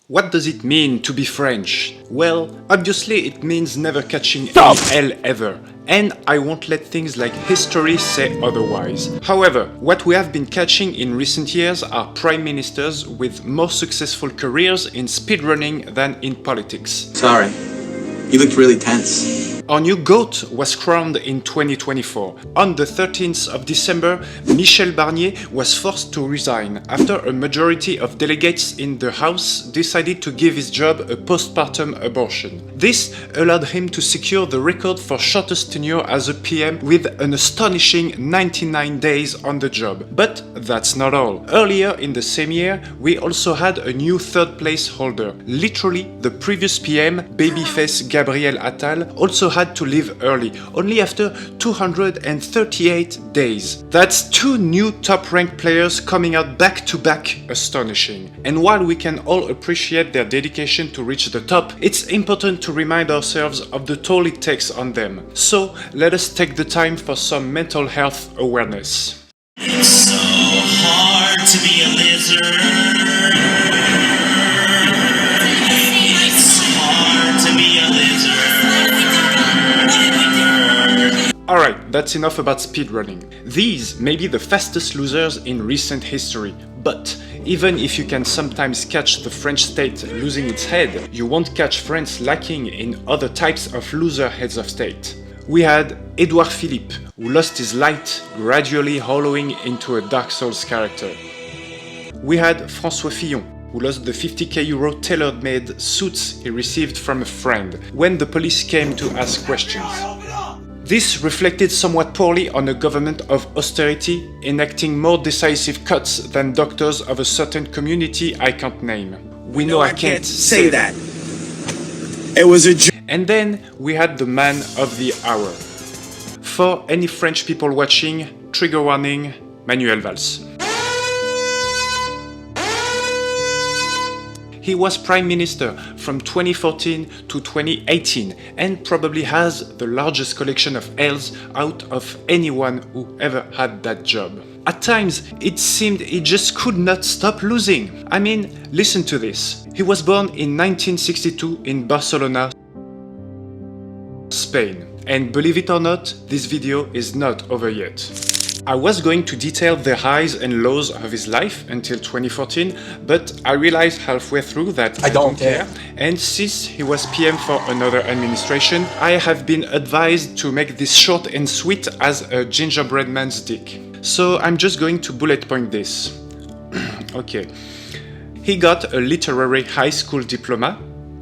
What does it mean to be French? Well, obviously it means never catching any L ever, and I won't let things like history say otherwise. However, what we have been catching in recent years are prime ministers with more successful careers in speedrunning than in politics. Sorry, you looked really tense. Our new GOAT was crowned in 2024. On the 13th of December, Michel Barnier was forced to resign after a majority of delegates in the House decided to give his job a postpartum abortion. This allowed him to secure the record for shortest tenure as a PM with an astonishing 99 days on the job. But that's not all. Earlier in the same year, we also had a new third place holder. Literally, the previous PM, babyface Gabriel Attal, also had to leave early, only after 238 days. That's two new top-ranked players coming out back-to-back, astonishing. And while we can all appreciate their dedication to reach the top, it's important to remind ourselves of the toll it takes on them. So let us take the time for some mental health awareness. It's so hard to be a lizard. Alright, that's enough about speedrunning. These may be the fastest losers in recent history, but even if you can sometimes catch the French state losing its head, you won't catch France lacking in other types of loser heads of state. We had Édouard Philippe, who lost his light, gradually hollowing into a Dark Souls character. We had François Fillon, who lost the 50k euro tailor-made suits he received from a friend when the police came to ask questions. This reflected somewhat poorly on a government of austerity, enacting more decisive cuts than doctors of a certain community I can't name. We know I can't say that. It was a And then we had the man of the hour. For any French people watching, trigger warning, Manuel Valls. He was Prime Minister from 2014 to 2018 and probably has the largest collection of L's out of anyone who ever had that job. At times, it seemed he just could not stop losing. I mean, listen to this. He was born in 1962 in Barcelona, Spain. And believe it or not, this video is not over yet. I was going to detail the highs and lows of his life until 2014, but I realized halfway through that I don't care. And since he was PM for another administration, I have been advised to make this short and sweet as a gingerbread man's dick. So I'm just going to bullet point this. Okay. He got a literary high school diploma,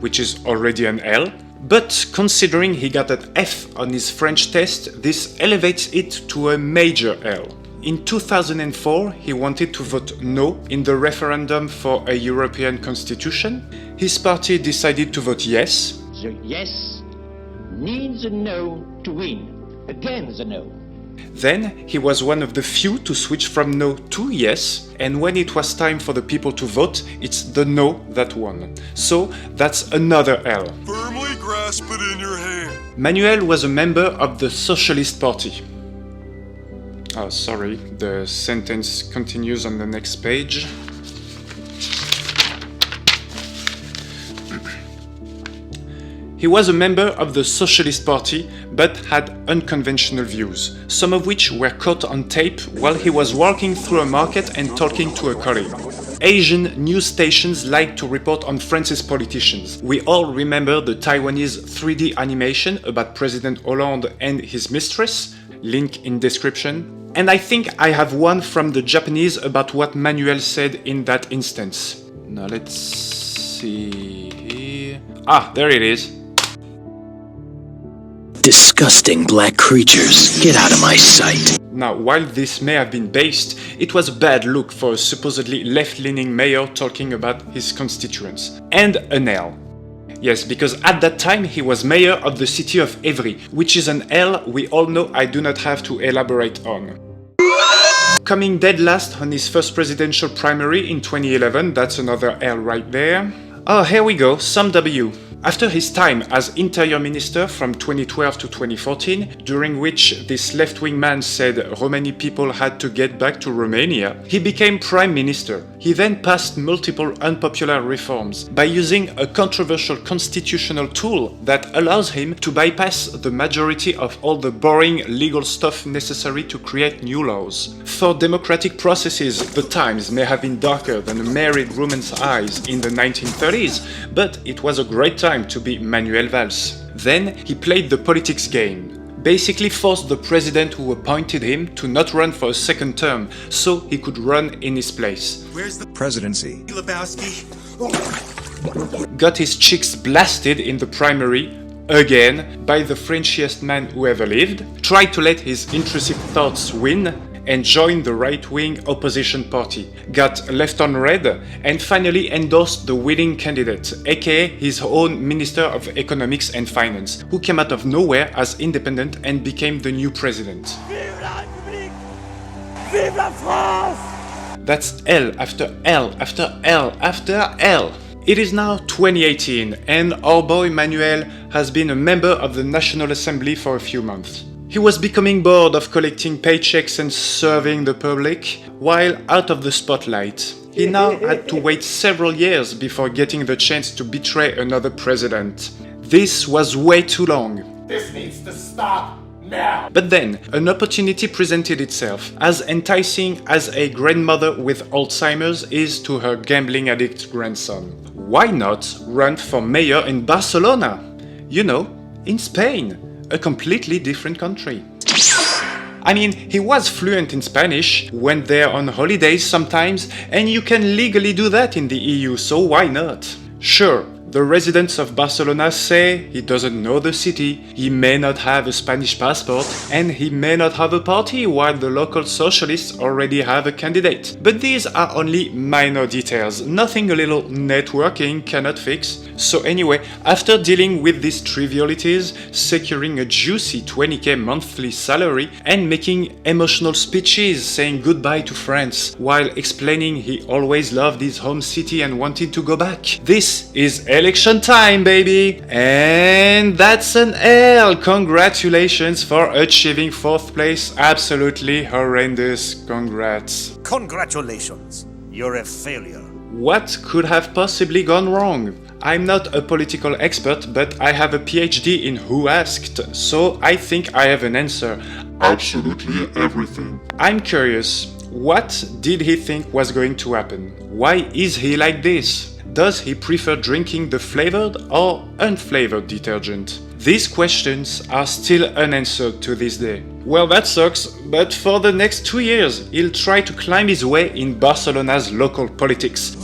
which is already an L. But considering he got an F on his French test, this elevates it to a major L. In 2004, he wanted to vote no in the referendum for a European constitution. His party decided to vote yes. The yes needs a no to win against the no. Then he was one of the few to switch from no to yes, and when it was time for the people to vote, it's the no that won. So that's another L. Firmly grasp it in your hand. Manuel was a member of the Socialist Party. Oh, sorry, the sentence continues on the next page. He was a member of the Socialist Party, but had unconventional views, some of which were caught on tape while he was walking through a market and talking to a colleague. Asian news stations like to report on France's politicians. We all remember the Taiwanese 3D animation about President Hollande and his mistress, link in description. And I think I have one from the Japanese about what Manuel said in that instance. Now let's see here. Ah, there it is. Disgusting black creatures, get out of my sight. Now, while this may have been based, it was a bad look for a supposedly left-leaning mayor talking about his constituents. And an L. Yes, because at that time he was mayor of the city of Évry, which is an L we all know I do not have to elaborate on. Coming dead last on his first presidential primary in 2011, that's another L right there. Oh, here we go, some W. After his time as Interior Minister from 2012 to 2014, during which this left-wing man said Romani people had to get back to Romania, he became Prime Minister. He He then passed multiple unpopular reforms by using a controversial constitutional tool that allows him to bypass the majority of all the boring legal stuff necessary to create new laws. For democratic processes, the times may have been darker than a married woman's eyes in the 1930s, but it was a great time to be Manuel Valls. Then he played the politics game. Basically forced the president who appointed him to not run for a second term, so he could run in his place. Where's the Presidency. Lebowski? Got his cheeks blasted in the primary, again, by the Frenchiest man who ever lived, tried to let his intrusive thoughts win, and joined the right-wing opposition party, got left on red, and finally endorsed the winning candidate, aka his own Minister of Economics and Finance, who came out of nowhere as independent and became the new president. Vive la République! Vive la France! That's L after L after L after L. It is now 2018, and our boy Manuel has been a member of the National Assembly for a few months. He was becoming bored of collecting paychecks and serving the public, while out of the spotlight. He now had to wait several years before getting the chance to betray another president. This was way too long. This needs to stop now! But then, an opportunity presented itself, as enticing as a grandmother with Alzheimer's is to her gambling addict grandson. Why not run for mayor in Barcelona? You know, in Spain. A completely different country. I mean, he was fluent in Spanish, went there on holidays sometimes, and you can legally do that in the EU, so why not? Sure, the residents of Barcelona say he doesn't know the city, he may not have a Spanish passport, and he may not have a party while the local socialists already have a candidate. But these are only minor details, nothing a little networking cannot fix. So anyway, after dealing with these trivialities, securing a juicy 20k monthly salary, and making emotional speeches saying goodbye to France, while explaining he always loved his home city and wanted to go back. This is election time, baby! And that's an L! Congratulations for achieving 4th place. Absolutely horrendous. Congrats. Congratulations, you're a failure. What could have possibly gone wrong? I'm not a political expert, but I have a PhD in Who Asked, so I think I have an answer. Absolutely everything. I'm curious, what did he think was going to happen? Why is he like this? Does he prefer drinking the flavored or unflavored detergent? These questions are still unanswered to this day. Well, that sucks, but for the next 2 years, he'll try to climb his way in Barcelona's local politics.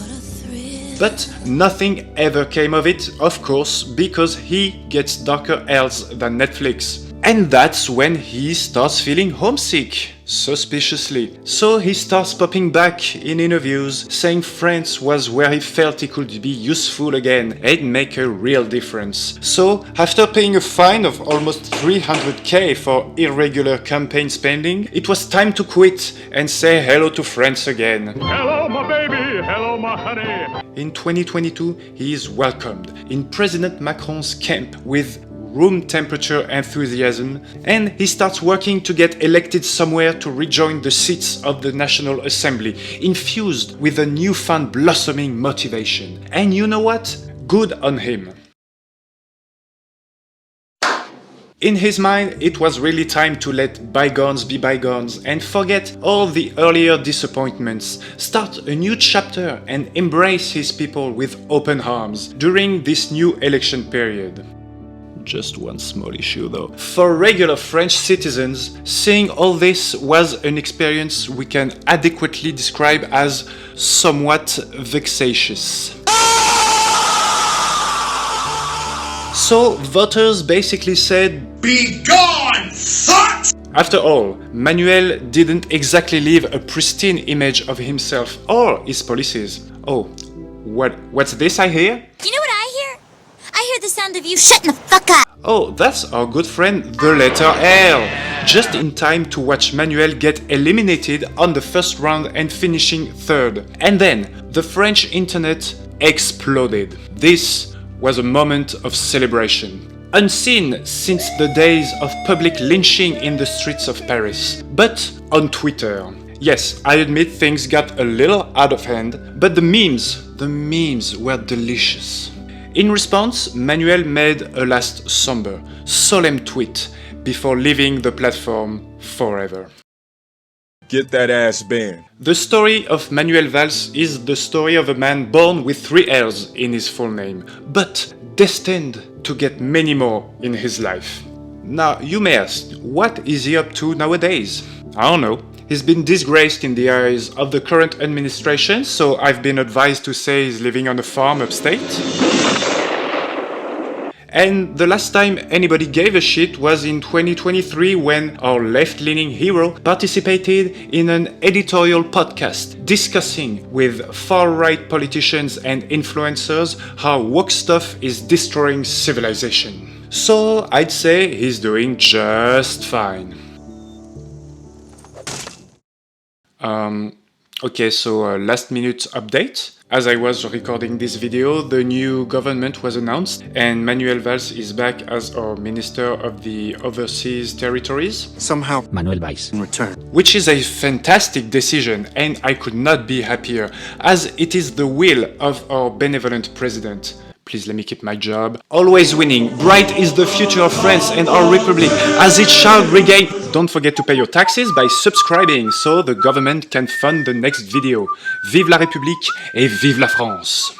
But nothing ever came of it, of course, because he gets darker L's than Netflix. And that's when he starts feeling homesick, suspiciously. So he starts popping back in interviews, saying France was where he felt he could be useful again and make a real difference. So, after paying a fine of almost 300k for irregular campaign spending, it was time to quit and say hello to France again. Hello, my baby! Hello, my honey! In 2022, he is welcomed in President Macron's camp with room temperature enthusiasm, and he starts working to get elected somewhere to rejoin the seats of the National Assembly, infused with a newfound blossoming motivation. And you know what? Good on him. In his mind, it was really time to let bygones be bygones and forget all the earlier disappointments, start a new chapter and embrace his people with open arms during this new election period. Just one small issue though. For regular French citizens, seeing all this was an experience we can adequately describe as somewhat vexatious. So voters basically said, Be gone, fuck! After all, Manuel didn't exactly leave a pristine image of himself or his policies. Oh, what's this I hear? You know what I hear? I hear the sound of you shutting the fuck up! Oh, that's our good friend, the letter L. Just in time to watch Manuel get eliminated on the first round and finishing third. And then, the French internet exploded. This was a moment of celebration. Unseen since the days of public lynching in the streets of Paris. But on Twitter. Yes, I admit things got a little out of hand, but the memes were delicious. In response, Manuel made a last somber, solemn tweet before leaving the platform forever. Get that ass banned. The story of Manuel Valls is the story of a man born with 3 L's in his full name, but destined to get many more in his life. Now, you may ask, what is he up to nowadays? I don't know. He's been disgraced in the eyes of the current administration, so I've been advised to say he's living on a farm upstate. And the last time anybody gave a shit was in 2023 when our left-leaning hero participated in an editorial podcast discussing with far-right politicians and influencers how woke stuff is destroying civilization. So I'd say he's doing just fine. Okay, so last minute update. As I was recording this video, the new government was announced and Manuel Valls is back as our Minister of the Overseas Territories. Somehow, Manuel Valls. in return, Which is a fantastic decision and I could not be happier, as it is the will of our benevolent president. Please let me keep my job. Always winning. Bright is the future of France and our republic, as it shall regain. Don't forget to pay your taxes by subscribing so the government can fund the next video. Vive la République et vive la France!